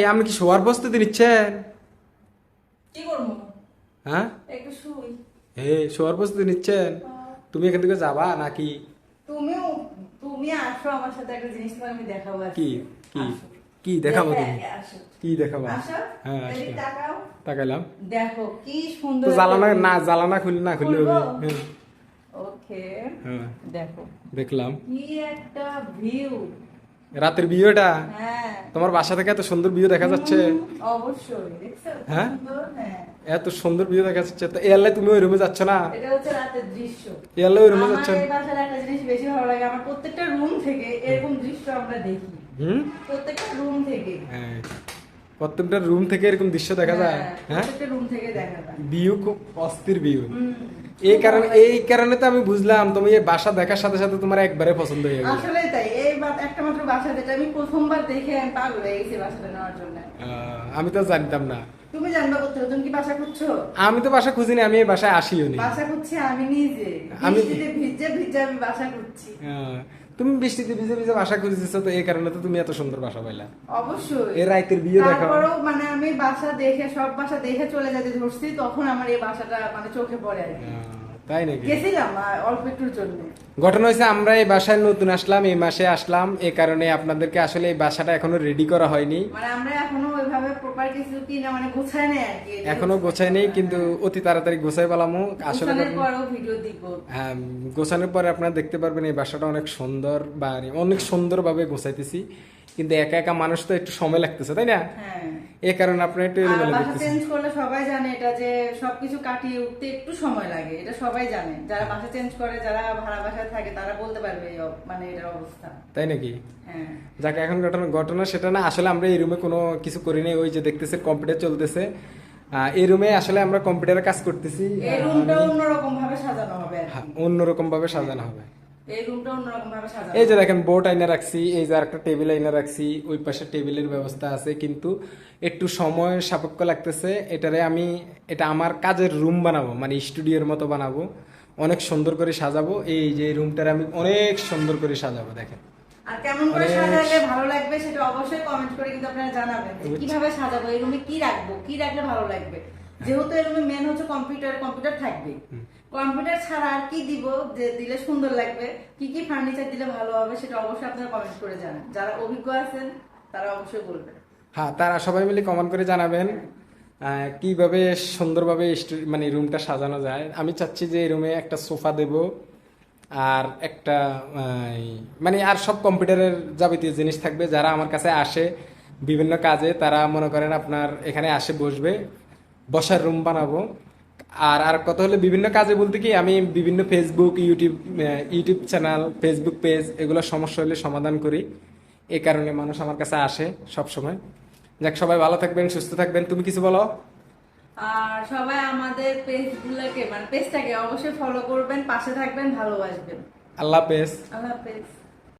আপনি কি শোয়ার প্রস্তুতি নিচ্ছেন? কি করবো? হ্যাঁ, একটু শুই। শোয়ার প্রস্তুতি নিচ্ছেন? তুমি এখান থেকে যাবা নাকি? তুমিও তুমি আসো আমার সাথে, একটা জিনিস তোমাকে আমি দেখাবো আজকে। কি কি আসো। কি দেখাবো দেখো, তুমি? আগে আসো। কি দেখাবো? আসো। হ্যাঁ, এদিকে আসো। তাকাও। তাকাইলাম। দেখো কি সুন্দর তো একটা জ্বালানা view। না, জ্বালানা খুললে না খুললে খুলবো? হবে। হ্যাঁ, ওকে। হ্যাঁ, দেখো দেখলাম। কি একটা ভিউ। রাতের ভিউটা হ্যাঁ। তোমার বাসা থেকে এত সুন্দর ভিউ দেখা যাচ্ছে। অবশ্যই দেখছো কত হ্যাঁ? সুন্দর? হ্যাঁ। এত সুন্দর ভিউ দেখা যাচ্ছে, তো এয়ারলে তুমি ওই রুমে যাচ্ছ না? এটা হচ্ছে রাতের দৃশ্য। এয়ারলে ওই রুমে আমার যাচ্ছ? এই বাসার একটা জিনিস বেশি ভালো লাগে, আমার প্রত্যেকটা রুম থেকে এরকম দৃশ্য আমরা দেখি। হুম, প্রত্যেকটা রুম থেকে। হ্যাঁ, প্রত্যেকটা রুম থেকে এরকম দৃশ্য দেখা যায়। হ্যাঁ, প্রত্যেকটা রুম থেকে দেখা যায়। ভিউ খুব অস্থির ভিউ। হুম। এই কারণে তো আমি বুঝলাম তুমি এই বাসা দেখার সাথে সাথে তোমার একবারে পছন্দ হয়ে গেল। আসলে তাই, এই একটা মাত্র বাসা যেটা আমি প্রথমবার দেখে আমি পাগল হয়ে গেছি বাসাটা নেওয়ার জন্য। আমি তো জানতাম না। তুমি জানবা কোথাও, তুমি কি বাসা খুঁজছো? আমি তো বাসা খুঁজিনি, আমি এই বাসায় আসিও নি। বাসা খুঁজছি আমি নিজে, আমি- বৃষ্টিতে ভিজে ভিজে আমি বাসা খুঁজছি। তুমি বৃষ্টিতে ভিজে ভিজে বাসা খুঁজতেছো, তো এই কারণে তো তুমি এত সুন্দর বাসা পাইলা। অবশ্যই। এই রাতের বিয়ে দেখো। তারপরেও মানে আমি বাসা দেখে, সব বাসা দেখে চলে যেতে ধরছি, তখন আমার এই বাসাটা মানে চোখে পড়ে আর কি। তাই নাকি? গেছিলাম অল্প একটুর জন্য। ঘটনা হয়েছে, আমরা এই বাসায় নতুন আসলাম, এই মাসে আসলাম, এই কারণে আপনাদেরকে আসলে এই বাসাটা এখনো রেডি করা হয়নি। মানে আমরা এখনো ওইভাবে প্রপার কিছু কিনা মানে গোছায় নেই আর কি। এখনো গোছাই নেই, কিন্তু অতি তাড়াতাড়ি গোছাই পেলামু আসলে। গোছানোর পরেও ভিডিও দিব। হ্যাঁ, গোছানোর পরে আপনারা দেখতে পারবেন এই বাসাটা অনেক সুন্দর, বা অনেক সুন্দরভাবে গোছাইতেছি, কিন্তু একা একা মানুষ তো একটু সময় লাগতেছে, তাই না? হ্যাঁ। এই কারণে আপনারা একটু আর এলোমেলো বাসা দেখতেছেন। চেঞ্জ করলে সবাই জানে এটা, যে সবকিছু কাটিয়ে উঠতে একটু সময় লাগে, এটা সবাই জানে। যারা বাসা চেঞ্জ করে, যারা ভাড়া বাসায় থাকে, তারা বলতে পারবে মানে এটার অবস্থা। তাই নাকি? হ্যাঁ। যাকে এখন ঘটনা ঘটনা সেটা না, আসলে আমরা এই রুমে কোনো কিছু করি নাই। ওই যে দেখতেছে কম্পিউটার চলতেছে, এই রুমে আসলে আমরা কম্পিউটারে কাজ করতেছি। এই রুমটা অন্যরকম ভাবে সাজানো হবে আর কি। অন্যরকম ভাবে সাজানো হবে। এই রুমটা অন্যরকম ভাবে সাজানো এই যে হবে। দেখেন, বোর্ড আইনা রাখছি, এই যে একটা টেবিল আইনা রাখছি, ওই পাশে টেবিলের ব্যবস্থা আছে, কিন্তু একটু সময় সাপেক্ষ লাগতেছে। এটা আমার কাজের রুম বানাবো, মানে স্টুডিওর মতো বানাবো, অনেক সুন্দর করে সাজাবো। এই যে রুমটার আমি অনেক সুন্দর করে সাজাবো, দেখেন। আর কেমন করে সাজালে ভালো লাগবে সেটা অবশ্যই কমেন্ট করে কিন্তু আপনারা জানাবেন, যে কিভাবে সাজাবো, এই রুমে কি রাখবো, কি রাখলে ভালো লাগবে। যেহেতু এই রুমে মেন হচ্ছে কম্পিউটার থাকবে, কম্পিউটার ছাড়া আর কি দিব যে দিলে সুন্দর লাগবে, কি কি ফার্নিচার দিলে ভালো হবে, সেটা অবশ্যই আপনারা কমেন্ট করে জানান। যারা অভিজ্ঞ আছেন তারা অবশ্যই বলবেন। হ্যাঁ, তারা সবাই মিলে কমেন্ট করে জানাবেন কিভাবে সুন্দরভাবে মানে রুমটা সাজানো যায়। আমি চাচ্ছি যে এই রুমে একটা সোফা দেব, আর একটা মানে আর সব কম্পিউটারের যাবতীয় জিনিস থাকবে। যারা আমার কাছে আসে বিভিন্ন কাজে, তারা মনে করেন আপনার এখানে আসে বসবে, বসার রুম বানাবো। আর আর কত হলে বিভিন্ন কাজে বলতে কি, আমি বিভিন্ন Facebook, YouTube channel, Facebook page, এগুলো সমস্যা হলে সমাধান করি। এই কারণে মানুষ আমার কাছে আসে সব সময়। যাক, সবাই ভালো থাকবেন, সুস্থ থাকবেন। তুমি কিছু বলো? আর সবাই আমাদের পেজটাকে অবশ্যই ফলো করবেন, পাশে থাকবেন, ভালোবাসবেন। আল্লাহ হাফেজ। আল্লাহ হাফেজ।